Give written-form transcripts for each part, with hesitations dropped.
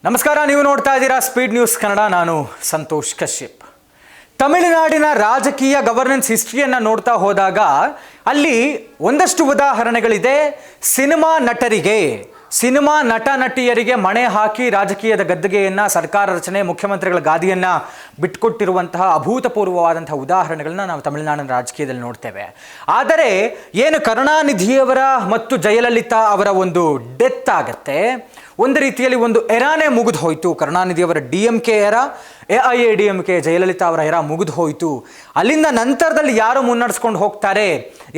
ನಮಸ್ಕಾರ, ನೀವು ನೋಡ್ತಾ ಇದ್ದೀರಾ ಸ್ಪೀಡ್ ನ್ಯೂಸ್ ಕನ್ನಡ. ನಾನು ಸಂತೋಷ್ ಕಶ್ಯಪ್. ತಮಿಳುನಾಡಿನ ರಾಜಕೀಯ ಗವರ್ನೆನ್ಸ್ ಹಿಸ್ಟ್ರಿಯನ್ನು ನೋಡ್ತಾ ಹೋದಾಗ ಅಲ್ಲಿ ಒಂದಷ್ಟು ಉದಾಹರಣೆಗಳಿದೆ. ಸಿನಿಮಾ ನಟ ನಟಿಯರಿಗೆ ಮಣೆ ಹಾಕಿ ರಾಜಕೀಯದ ಗದ್ದುಗೆಯನ್ನು, ಸರ್ಕಾರ ರಚನೆ, ಮುಖ್ಯಮಂತ್ರಿಗಳ ಗಾದಿಯನ್ನು ಬಿಟ್ಕೊಟ್ಟಿರುವಂತಹ ಅಭೂತಪೂರ್ವವಾದಂತಹ ಉದಾಹರಣೆಗಳನ್ನ ನಾವು ತಮಿಳುನಾಡಿನ ರಾಜಕೀಯದಲ್ಲಿ ನೋಡ್ತೇವೆ. ಆದರೆ ಏನು ಕರುಣಾನಿಧಿಯವರ ಮತ್ತು ಜಯಲಲಿತಾ ಅವರ ಒಂದು ಡೆತ್ ಆಗತ್ತೆ, ಒಂದು ರೀತಿಯಲ್ಲಿ ಒಂದು ಎರಾನೇ ಮುಗಿದು ಹೋಯಿತು. ಕರುಣಾನಿಧಿಯವರ DMK ಎರ, AIADMK ಜಯಲಲಿತಾ ಅವರ ಎರ ಮುಗಿದು ಹೋಯಿತು. ಅಲ್ಲಿಂದ ನಂತರದಲ್ಲಿ ಯಾರು ಮುನ್ನಡೆಸ್ಕೊಂಡು ಹೋಗ್ತಾರೆ,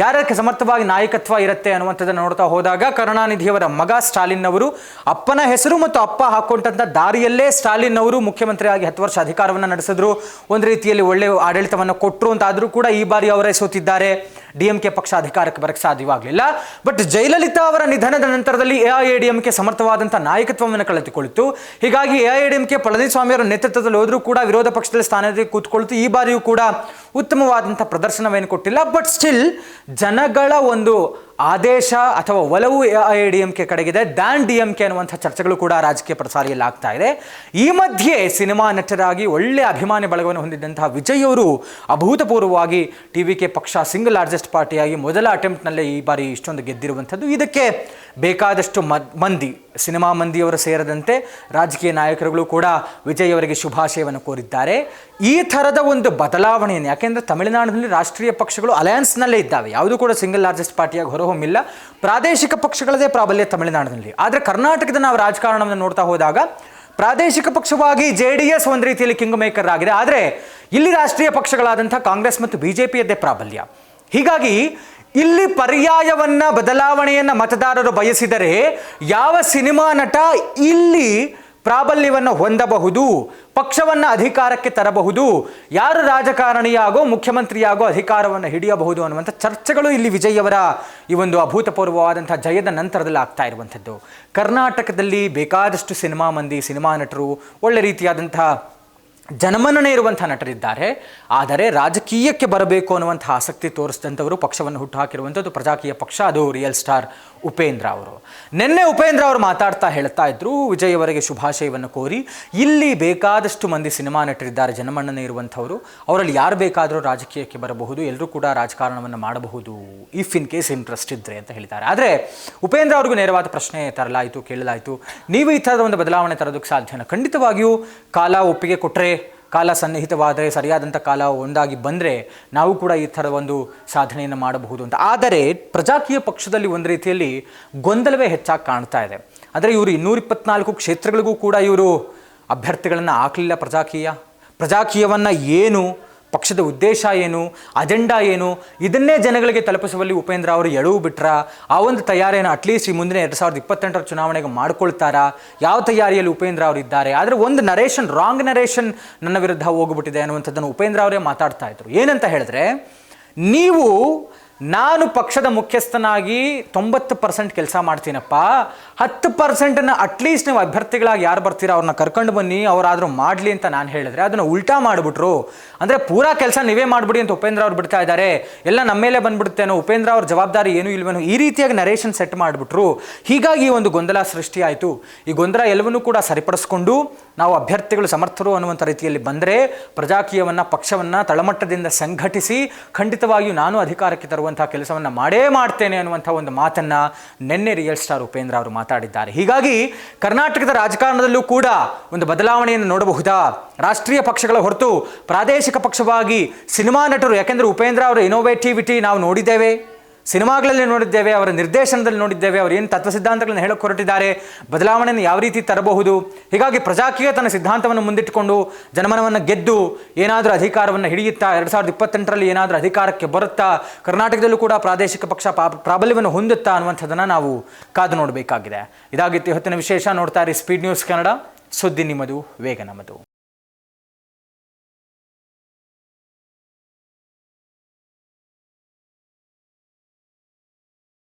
ಯಾರಕ್ಕೆ ಸಮರ್ಥವಾಗಿ ನಾಯಕತ್ವ ಇರುತ್ತೆ ಅನ್ನುವಂಥದ್ದನ್ನು ನೋಡ್ತಾ ಹೋದಾಗ ಕರುಣಾನಿಧಿಯವರ ಮಗ ಸ್ಟಾಲಿನ್ ಅವರು, ಅಪ್ಪನ ಹೆಸರು ಮತ್ತು ಅಪ್ಪ ಹಾಕೊಂಡಂಥ ದಾರಿಯಲ್ಲೇ ಸ್ಟಾಲಿನ್ ಅವರು ಮುಖ್ಯಮಂತ್ರಿಯಾಗಿ 10 ವರ್ಷ ಅಧಿಕಾರವನ್ನು ನಡೆಸಿದ್ರು. ಒಂದು ರೀತಿಯಲ್ಲಿ ಒಳ್ಳೆಯ ಆಡಳಿತವನ್ನು ಕೊಟ್ಟರು ಅಂತ ಆದರೂ ಕೂಡ ಈ ಬಾರಿ ಅವರೇ ಸೋತಿದ್ದಾರೆ. DMK ಪಕ್ಷ ಅಧಿಕಾರಕ್ಕೆ ಬರಕ್ಕೆ ಸಾಧ್ಯವಾಗಲಿಲ್ಲ. ಬಟ್ ಜಯಲಲಿತಾ ಅವರ ನಿಧನದ ನಂತರದಲ್ಲಿ AIADMK ಸಮರ್ಥವಾದಂಥ ನಾಯಕತ್ವವನ್ನು ಕಳೆದುಕೊಳ್ತು. ಹೀಗಾಗಿ AIADMK ಪಳನಿಸ್ವಾಮಿ ಅವರ ನೇತೃತ್ವದಲ್ಲಿ ಹೋದರೂ ಕೂಡ ವಿರೋಧ ಪಕ್ಷದಲ್ಲಿ ಸ್ಥಾನದಲ್ಲಿ ಕೂತ್ಕೊಳ್ತು. ಈ ಬಾರಿಯೂ ಕೂಡ ಉತ್ತಮವಾದಂಥ ಪ್ರದರ್ಶನವೇನು ಕೊಟ್ಟಿಲ್ಲ. ಬಟ್ ಸ್ಟಿಲ್ ಜನಗಳ ಒಂದು ಆದೇಶ ಅಥವಾ ಒಲವು AIADMK ಕಡೆಗಿದೆ ದ್ಯಾನ್ DMK ಅನ್ನುವಂಥ ಚರ್ಚೆಗಳು ಕೂಡ ರಾಜಕೀಯ ಪ್ರಸಾರಿಯಲ್ಲಿ ಆಗ್ತಾ ಇದೆ. ಈ ಮಧ್ಯೆ ಸಿನಿಮಾ ನಟರಾಗಿ ಒಳ್ಳೆಯ ಅಭಿಮಾನಿ ಬಳಗವನ್ನು ಹೊಂದಿದ್ದಂತಹ ವಿಜಯ್ ಅವರು ಅಭೂತಪೂರ್ವವಾಗಿ TVK ಪಕ್ಷ ಸಿಂಗಲ್ ಲಾರ್ಜೆಸ್ಟ್ ಪಾರ್ಟಿಯಾಗಿ ಮೊದಲ ಅಟೆಂಪ್ಟ್ನಲ್ಲೇ ಈ ಬಾರಿ ಇಷ್ಟೊಂದು ಗೆದ್ದಿರುವಂಥದ್ದು. ಇದಕ್ಕೆ ಬೇಕಾದಷ್ಟು ಸಿನಿಮಾ ಮಂದಿಯವರು ಸೇರಿದಂತೆ ರಾಜಕೀಯ ನಾಯಕರುಗಳು ಕೂಡ ವಿಜಯ್ ಅವರಿಗೆ ಶುಭಾಶಯವನ್ನು ಕೋರಿದ್ದಾರೆ. ಈ ಥರದ ಒಂದು ಬದಲಾವಣೆಯನ್ನು, ಯಾಕೆಂದರೆ ತಮಿಳುನಾಡಿನಲ್ಲಿ ರಾಷ್ಟ್ರೀಯ ಪಕ್ಷಗಳು ಅಲಯನ್ಸ್ನಲ್ಲೇ ಇದ್ದಾವೆ, ಯಾವುದೂ ಕೂಡ ಸಿಂಗಲ್ ಲಾರ್ಜೆಸ್ಟ್ ಪಾರ್ಟಿಯಾಗಿ ಹೊರಹೊಮ್ಮಿಲ್ಲ. ಪ್ರಾದೇಶಿಕ ಪಕ್ಷಗಳದೇ ಪ್ರಾಬಲ್ಯ ತಮಿಳುನಾಡಿನಲ್ಲಿ. ಆದರೆ ಕರ್ನಾಟಕದ ನಾವು ರಾಜಕಾರಣವನ್ನು ನೋಡ್ತಾ ಹೋದಾಗ ಪ್ರಾದೇಶಿಕ ಪಕ್ಷವಾಗಿ JDS ಒಂದು ರೀತಿಯಲ್ಲಿ ಕಿಂಗ್ ಮೇಕರ್ ಆಗಿದೆ. ಆದರೆ ಇಲ್ಲಿ ರಾಷ್ಟ್ರೀಯ ಪಕ್ಷಗಳಾದಂಥ ಕಾಂಗ್ರೆಸ್ ಮತ್ತು BJPಯದ್ದೇ ಪ್ರಾಬಲ್ಯ. ಹೀಗಾಗಿ ಇಲ್ಲಿ ಪರ್ಯಾಯವನ್ನ, ಬದಲಾವಣೆಯನ್ನು ಮತದಾರರು ಬಯಸಿದರೆ ಯಾವ ಸಿನಿಮಾ ನಟ ಇಲ್ಲಿ ಪ್ರಾಬಲ್ಯವನ್ನು ಹೊಂದಬಹುದು, ಪಕ್ಷವನ್ನು ಅಧಿಕಾರಕ್ಕೆ ತರಬಹುದು, ಯಾರು ರಾಜಕಾರಣಿಯಾಗೋ ಮುಖ್ಯಮಂತ್ರಿಯಾಗೋ ಅಧಿಕಾರವನ್ನು ಹಿಡಿಯಬಹುದು ಅನ್ನುವಂಥ ಚರ್ಚೆಗಳು ಇಲ್ಲಿ ವಿಜಯ್ ಅವರ ಈ ಒಂದು ಅಭೂತಪೂರ್ವವಾದಂಥ ಜಯದ ನಂತರದಲ್ಲಿ ಆಗ್ತಾ ಇರುವಂಥದ್ದು. ಕರ್ನಾಟಕದಲ್ಲಿ ಬೇಕಾದಷ್ಟು ಸಿನಿಮಾ ನಟರು, ಒಳ್ಳೆ ರೀತಿಯಾದಂಥ ಜನಮನ್ನಣೆ ಇರುವಂಥ ನಟರಿದ್ದಾರೆ. ಆದರೆ ರಾಜಕೀಯಕ್ಕೆ ಬರಬೇಕು ಅನ್ನುವಂಥ ಆಸಕ್ತಿ ತೋರಿಸಿದಂಥವರು ಪಕ್ಷವನ್ನು ಹುಟ್ಟುಹಾಕಿರುವಂಥದ್ದು ಪ್ರಜಾಕೀಯ ಪಕ್ಷ, ಅದು ರಿಯಲ್ ಸ್ಟಾರ್ ಉಪೇಂದ್ರ ಅವರು. ನಿನ್ನೆ ಉಪೇಂದ್ರ ಅವರು ಮಾತಾಡ್ತಾ ಹೇಳ್ತಾ ಇದ್ರು, ವಿಜಯ್ ಅವರಿಗೆ ಶುಭಾಶಯವನ್ನು ಕೋರಿ, ಇಲ್ಲಿ ಬೇಕಾದಷ್ಟು ಮಂದಿ ಸಿನಿಮಾ ನಟರಿದ್ದಾರೆ, ಜನಮನ್ನಣೆ ಇರುವಂಥವರು, ಅವರಲ್ಲಿ ಯಾರು ಬೇಕಾದರೂ ರಾಜಕೀಯಕ್ಕೆ ಬರಬಹುದು, ಎಲ್ಲರೂ ಕೂಡ ರಾಜಕಾರಣವನ್ನು ಮಾಡಬಹುದು ಇಫ್ ಇನ್ ಕೇಸ್ ಇಂಟ್ರೆಸ್ಟ್ ಇದ್ದರೆ ಅಂತ ಹೇಳಿದ್ದಾರೆ. ಆದರೆ ಉಪೇಂದ್ರ ಅವ್ರಿಗೂ ನೇರವಾದ ಪ್ರಶ್ನೆ ಕೇಳಲಾಯಿತು, ನೀವು ಈ ಥರದ ಒಂದು ಬದಲಾವಣೆ ತರೋದಕ್ಕೆ ಸಾಧ್ಯನ? ಖಂಡಿತವಾಗಿಯೂ ಕಾಲ ಒಪ್ಪಿಗೆ ಕೊಟ್ಟರೆ, ಕಾಲ ಸನ್ನಿಹಿತವಾದರೆ, ಸರಿಯಾದಂಥ ಕಾಲ ಒಂದಾಗಿ ಬಂದರೆ ನಾವು ಕೂಡ ಈ ಥರ ಒಂದು ಸಾಧನೆಯನ್ನು ಮಾಡಬಹುದು ಅಂತ. ಆದರೆ ಪ್ರಜಾಕೀಯ ಪಕ್ಷದಲ್ಲಿ ಒಂದು ರೀತಿಯಲ್ಲಿ ಗೊಂದಲವೇ ಹೆಚ್ಚಾಗಿ ಕಾಣ್ತಾ ಇದೆ. ಆದರೆ ಇವರು 224 ಕ್ಷೇತ್ರಗಳಿಗೂ ಕೂಡ ಇವರು ಅಭ್ಯರ್ಥಿಗಳನ್ನು ಹಾಕಲಿಲ್ಲ. ಪ್ರಜಾಕೀಯವನ್ನು ಏನು, ಪಕ್ಷದ ಉದ್ದೇಶ ಏನು, ಅಜೆಂಡಾ ಏನು, ಇದನ್ನೇ ಜನಗಳಿಗೆ ತಲುಪಿಸುವಲ್ಲಿ ಉಪೇಂದ್ರ ಅವರು ಎಡವು ಬಿಟ್ರ? ಆ ಒಂದು ತಯಾರಿಯನ್ನು ಅಟ್ಲೀಸ್ಟ್ ಈ ಮುಂದಿನ 2028ರ ಚುನಾವಣೆಗೆ ಮಾಡ್ಕೊಳ್ತಾರಾ? ಯಾವ ತಯಾರಿಯಲ್ಲಿ ಉಪೇಂದ್ರ ಅವರು ಇದ್ದಾರೆ? ಆದರೆ ಒಂದು ರಾಂಗ್ ನರೇಷನ್ ನನ್ನ ವಿರುದ್ಧ ಹೋಗ್ಬಿಟ್ಟಿದೆ ಅನ್ನುವಂಥದ್ದನ್ನು ಉಪೇಂದ್ರ ಅವರೇ ಮಾತಾಡ್ತಾ ಇದ್ರು. ಏನಂತ ಹೇಳಿದ್ರೆ, ನಾನು ಪಕ್ಷದ ಮುಖ್ಯಸ್ಥನಾಗಿ 90% ಕೆಲಸ ಮಾಡ್ತೀನಪ್ಪ, 10%ನ್ನು ಅಟ್ಲೀಸ್ಟ್ ನೀವು ಅಭ್ಯರ್ಥಿಗಳಾಗಿ ಯಾರು ಬರ್ತೀರಾ ಅವ್ರನ್ನ ಕರ್ಕೊಂಡು ಬನ್ನಿ, ಅವರಾದರೂ ಮಾಡಲಿ ಅಂತ ನಾನು ಹೇಳಿದ್ರೆ ಅದನ್ನು ಉಲ್ಟಾ ಮಾಡಿಬಿಟ್ರು. ಅಂದರೆ ಪೂರಾ ಕೆಲಸ ನೀವೇ ಮಾಡಿಬಿಡಿ ಅಂತ ಉಪೇಂದ್ರ ಅವ್ರು ಬಿಡ್ತಾ ಇದ್ದಾರೆ, ಎಲ್ಲ ನಮ್ಮ ಮೇಲೆ ಬಂದ್ಬಿಡುತ್ತೇನೋ, ಉಪೇಂದ್ರ ಅವ್ರ ಜವಾಬ್ದಾರಿ ಏನೂ ಇಲ್ವೇನೋ, ಈ ರೀತಿಯಾಗಿ ನರೇಷನ್ ಸೆಟ್ ಮಾಡಿಬಿಟ್ರು. ಹೀಗಾಗಿ ಈ ಒಂದು ಗೊಂದಲ ಸೃಷ್ಟಿಯಾಯಿತು. ಈ ಗೊಂದಲ ಎಲ್ಲವನ್ನೂ ಕೂಡ ಸರಿಪಡಿಸ್ಕೊಂಡು ನಾವು ಅಭ್ಯರ್ಥಿಗಳು ಸಮರ್ಥರು ಅನ್ನುವಂಥ ರೀತಿಯಲ್ಲಿ ಬಂದರೆ ಪ್ರಜಾಕೀಯವನ್ನು, ಪಕ್ಷವನ್ನು ತಳಮಟ್ಟದಿಂದ ಸಂಘಟಿಸಿ ಖಂಡಿತವಾಗಿಯೂ ನಾನು ಅಧಿಕಾರಕ್ಕೆ ತರುವಂಥ ಕೆಲಸವನ್ನು ಮಾಡೇ ಮಾಡ್ತೇನೆ ಅನ್ನುವಂಥ ಒಂದು ಮಾತನ್ನು ನಿನ್ನೆ ರಿಯಲ್ ಸ್ಟಾರ್ ಉಪೇಂದ್ರ ಅವರು ಮಾತಾಡಿದ್ದಾರೆ. ಹೀಗಾಗಿ ಕರ್ನಾಟಕದ ರಾಜಕಾರಣದಲ್ಲೂ ಕೂಡ ಒಂದು ಬದಲಾವಣೆಯನ್ನು ನೋಡಬಹುದಾ? ರಾಷ್ಟ್ರೀಯ ಪಕ್ಷಗಳ ಹೊರತು ಪ್ರಾದೇಶಿಕ ಪಕ್ಷವಾಗಿ ಸಿನಿಮಾ ನಟರು, ಯಾಕೆಂದರೆ ಉಪೇಂದ್ರ ಅವರ ಇನೋವೇಟಿವಿಟಿ ನಾವು ನೋಡಿದ್ದೇವೆ, ಸಿನಿಮಾಗಳಲ್ಲಿ ನೋಡಿದ್ದೇವೆ, ಅವರ ನಿರ್ದೇಶನದಲ್ಲಿ ನೋಡಿದ್ದೇವೆ, ಅವರು ಏನು ತತ್ವ ಸಿದ್ಧಾಂತಗಳನ್ನು ಹೇಳಕ್ಕೆ ಹೊರಟಿದ್ದಾರೆ, ಬದಲಾವಣೆಯನ್ನು ಯಾವ ರೀತಿ ತರಬಹುದು. ಹೀಗಾಗಿ ಪ್ರಜಾಕೀಯ ತನ್ನ ಸಿದ್ಧಾಂತವನ್ನು ಮುಂದಿಟ್ಟುಕೊಂಡು ಜನಮನವನ್ನು ಗೆದ್ದು ಏನಾದರೂ ಅಧಿಕಾರವನ್ನು ಹಿಡಿಯುತ್ತಾ, 2028ರಲ್ಲಿ ಏನಾದರೂ ಅಧಿಕಾರಕ್ಕೆ ಬರುತ್ತಾ, ಕರ್ನಾಟಕದಲ್ಲೂ ಕೂಡ ಪ್ರಾದೇಶಿಕ ಪಕ್ಷ ಪ್ರಾಬಲ್ಯವನ್ನು ಹೊಂದುತ್ತಾ ಅನ್ನುವಂಥದ್ದನ್ನು ನಾವು ಕಾದು ನೋಡಬೇಕಾಗಿದೆ. ಇದಾಗಿತ್ತು ಇವತ್ತಿನ ವಿಶೇಷ. ನೋಡ್ತಾ ಇರಿ ಸ್ಪೀಡ್ ನ್ಯೂಸ್ ಕನ್ನಡ, ಸುದ್ದಿ ನಿಮ್ಮದು, ವೇಗ ನಮ್ಮದು.